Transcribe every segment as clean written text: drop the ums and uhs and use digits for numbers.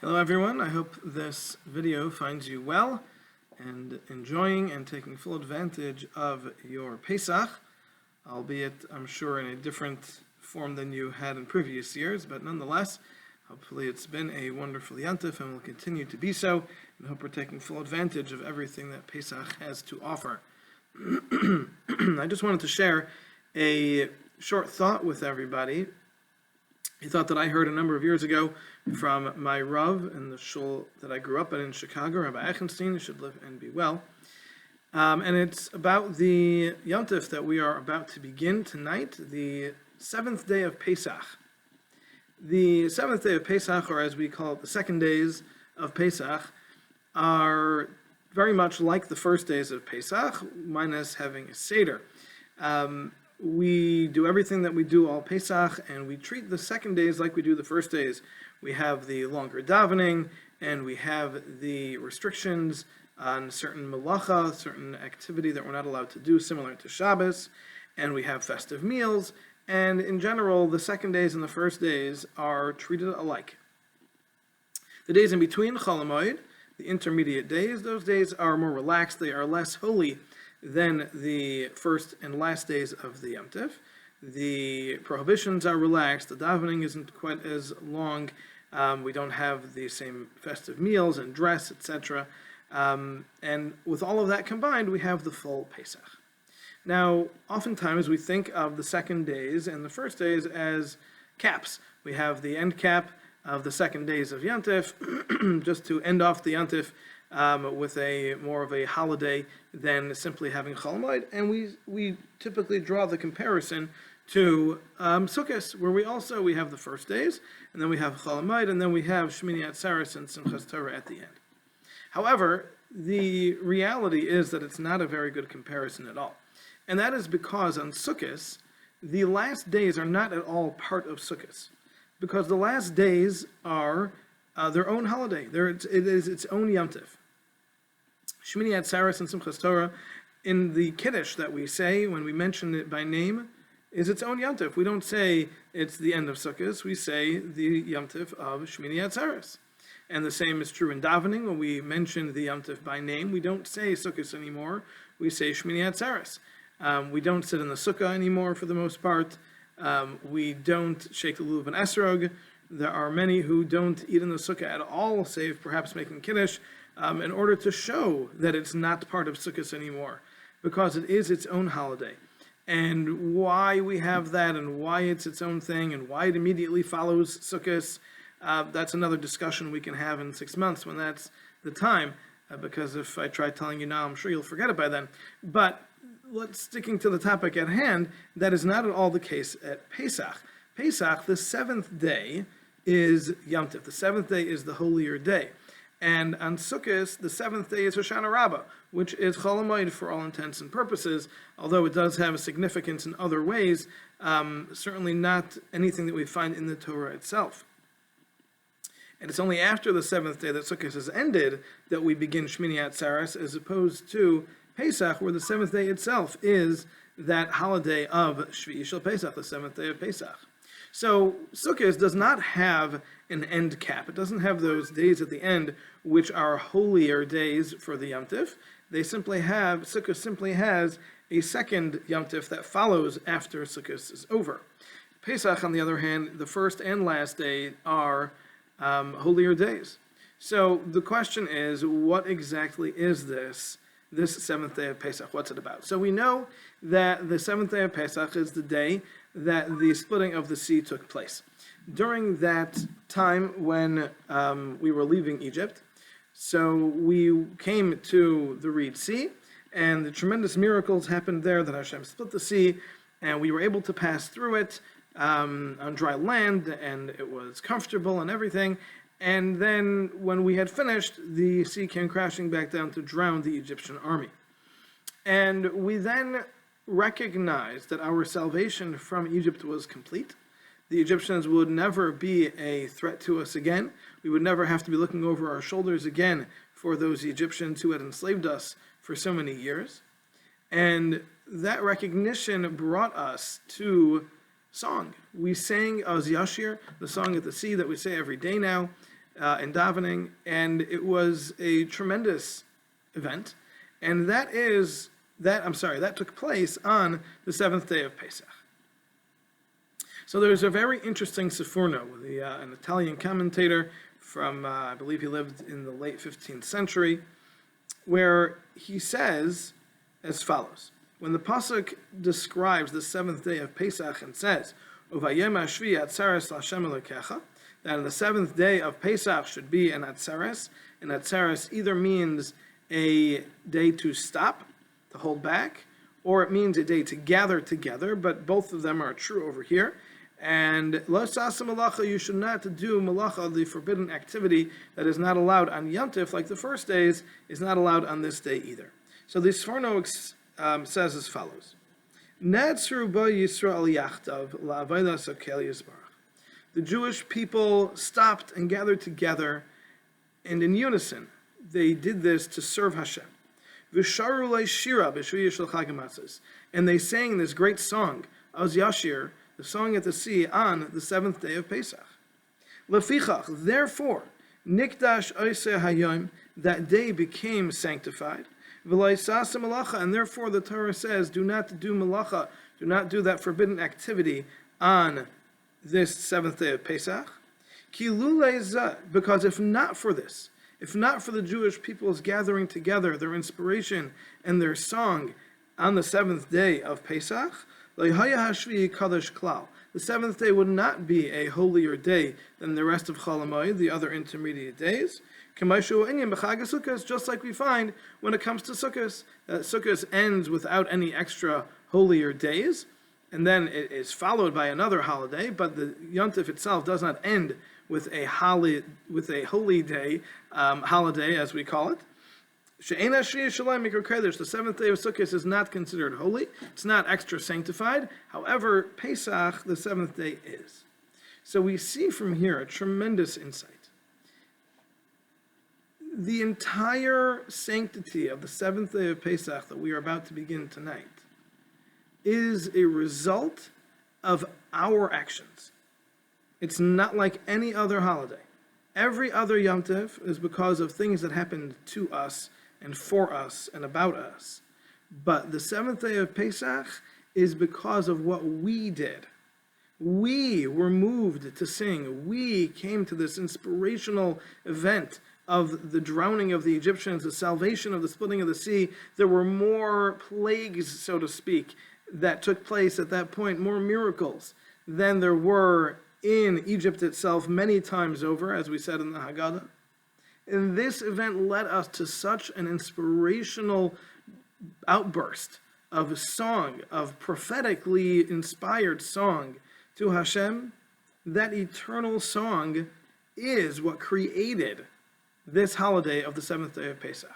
Hello everyone, I hope this video finds you well and enjoying and taking full advantage of your Pesach, albeit I'm sure in a different form than you had in previous years, but nonetheless, hopefully it's been a wonderful Yantif and will continue to be so, and hope we're taking full advantage of everything that Pesach has to offer. I just wanted to share a short thought with everybody. A thought that I heard a number of years ago from my Rav in the shul that I grew up in Chicago, Rabbi Eichenstein, who should live and be well. And it's about the Yontif that we are about to begin tonight, the seventh day of Pesach. The seventh day of Pesach, or as we call it, the second days of Pesach, are very much like the first days of Pesach, minus having a Seder. We do everything that we do all Pesach, and we treat the second days like we do the first days. We have the longer davening, and we have the restrictions on certain melacha, certain activity that we're not allowed to do, similar to Shabbos, and we have festive meals, and in general, the second days and the first days are treated alike. The days in between, Chol HaMoed, the intermediate days, those days are more relaxed, they are less holy than the first and last days of the Yom Tov. The prohibitions are relaxed, the davening isn't quite as long, we don't have the same festive meals and dress, etc. And with all of that combined, we have the full Pesach. Now, oftentimes we think of the second days and the first days as caps. We have the end cap of the second days of Yom Tov, just to end off the Yom Tov with a more of a holiday than simply having Chol HaMoed, and we typically draw the comparison to Sukkot, where we have the first days, and then we have Chol HaMoed, and then we have Shmini Atzeres and Simchas Torah at the end. However, the reality is that it's not a very good comparison at all, and that is because on Sukkot, the last days are not at all part of Sukkot, because the last days are their own holiday. It is its own Yom Tov. Shmini Atzeres and Simchas Torah, in the Kiddush that we say when we mention it by name, is its own Yom Tov. We don't say it's the end of Sukkot, we say the Yom Tov of Shmini Atzeres. And the same is true in davening. When we mention the Yom Tov by name, we don't say Sukkot anymore, we say Shmini Atzeres. We don't sit in the Sukkah anymore for the most part. We don't shake the lulav and esrog. There are many who don't eat in the Sukkah at all, save perhaps making Kiddush, in order to show that it's not part of Sukkot anymore, because it is its own holiday. And why we have that, and why it's its own thing, and why it immediately follows Sukkot, that's another discussion we can have in 6 months when that's the time, because if I try telling you now, I'm sure you'll forget it by then. But sticking to the topic at hand, that is not at all the case at Pesach. Pesach, the seventh day, is Yom Tov. The seventh day is the holier day. And on Sukkot, the seventh day is Hoshana Rabbah, which is Chol HaMoed for all intents and purposes, although it does have a significance in other ways, certainly not anything that we find in the Torah itself. And it's only after the seventh day that Sukkot has ended that we begin Shmini Atzeres, as opposed to Pesach, where the seventh day itself is that holiday of Shvi'i Shel Pesach, the seventh day of Pesach. So Sukkot does not have an end cap. It doesn't have those days at the end which are holier days for the Yom Tov. Sukkot simply has a second Yom Tov that follows after Sukkot is over. Pesach, on the other hand, the first and last day are holier days. So the question is, what exactly is this seventh day of Pesach? What's it about? So we know that the seventh day of Pesach is the day that the splitting of the sea took place. During that time when we were leaving Egypt, so we came to the Reed Sea, and the tremendous miracles happened there that Hashem split the sea, and we were able to pass through it on dry land, and it was comfortable and everything. And then when we had finished, the sea came crashing back down to drown the Egyptian army. And we then recognized that our salvation from Egypt was complete. The Egyptians would never be a threat to us again. We would never have to be looking over our shoulders again for those Egyptians who had enslaved us for so many years. And that recognition brought us to song. We sang Az Yashir, the song at the sea that we say every day now. in davening, and it was a tremendous event. And that took place on the seventh day of Pesach. So there's a very interesting Sforno, an Italian commentator from, I believe he lived in the late 15th century, where he says as follows. When the Pasuk describes the seventh day of Pesach and says, Uvayem Ashvi Atzeres Lashem Elokecha, that on the seventh day of Pesach should be an Atzeres, and Atzeres either means a day to stop, to hold back, or it means a day to gather together, but both of them are true over here. And lo sasa malacha, you should not do malacha, the forbidden activity that is not allowed on Yontif, like the first days, is not allowed on this day either. So the Sforno says as follows: Netzru ba Yisrael yachtav la'avodas hakel yisbarach. The Jewish people stopped and gathered together, and in unison they did this to serve Hashem. V'sharu le'shira b'shviyah shel Chag HaMatzos, and they sang this great song, Az Yashir, the song at the sea, on the seventh day of Pesach. Lefichach, therefore, Nikdash Oiseh Hayom, that day became sanctified. V'laisasa malacha, and therefore the Torah says, do not do malacha, do not do that forbidden activity on this seventh day of Pesach. Ki lulei zeh, because if not for this, if not for the Jewish people's gathering together, their inspiration and their song on the seventh day of Pesach, the seventh day would not be a holier day than the rest of Chol HaMoed, the other intermediate days. Just like we find when it comes to Sukkot, that Sukkot ends without any extra holier days, and then it is followed by another holiday, but the Yontif itself does not end with a holy day, holiday as we call it. The seventh day of Sukkot is not considered holy. It's not extra sanctified. However, Pesach, the seventh day, is. So we see from here a tremendous insight. The entire sanctity of the seventh day of Pesach that we are about to begin tonight is a result of our actions. It's not like any other holiday. Every other Yom Tov is because of things that happened to us and for us and about us. But the seventh day of Pesach is because of what we did. We were moved to sing. We came to this inspirational event of the drowning of the Egyptians, the salvation of the splitting of the sea. There were more plagues, so to speak, that took place at that point, more miracles than there were in Egypt itself many times over, as we said in the Haggadah. And this event led us to such an inspirational outburst of a song, of prophetically inspired song to Hashem. That eternal song is what created this holiday of the seventh day of Pesach.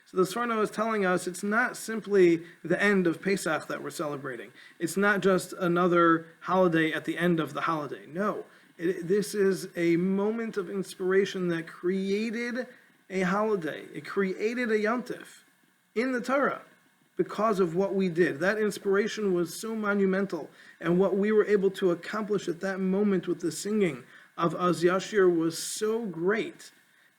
So the Sforno is telling us it's not simply the end of Pesach that we're celebrating. It's not just another holiday at the end of the holiday. No, this is a moment of inspiration that created a holiday. It created a Yontif in the Torah because of what we did. That inspiration was so monumental, and what we were able to accomplish at that moment with the singing of Az Yashir was so great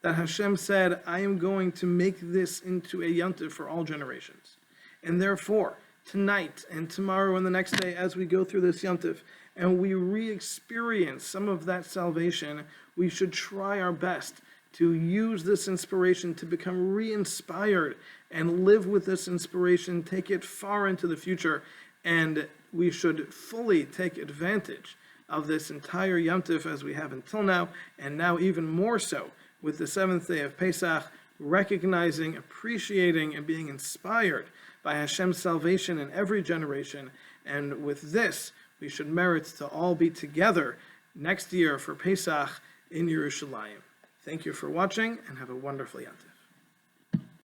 that Hashem said, I am going to make this into a Yontif for all generations. And therefore, tonight and tomorrow and the next day, as we go through this Yontif, and we re-experience some of that salvation, we should try our best to use this inspiration to become re-inspired and live with this inspiration, take it far into the future, and we should fully take advantage of this entire Yontif as we have until now, and now even more so with the seventh day of Pesach, recognizing, appreciating, and being inspired by Hashem's salvation in every generation. And with this, we should merit to all be together next year for Pesach in Yerushalayim. Thank you for watching, and have a wonderful Yontif.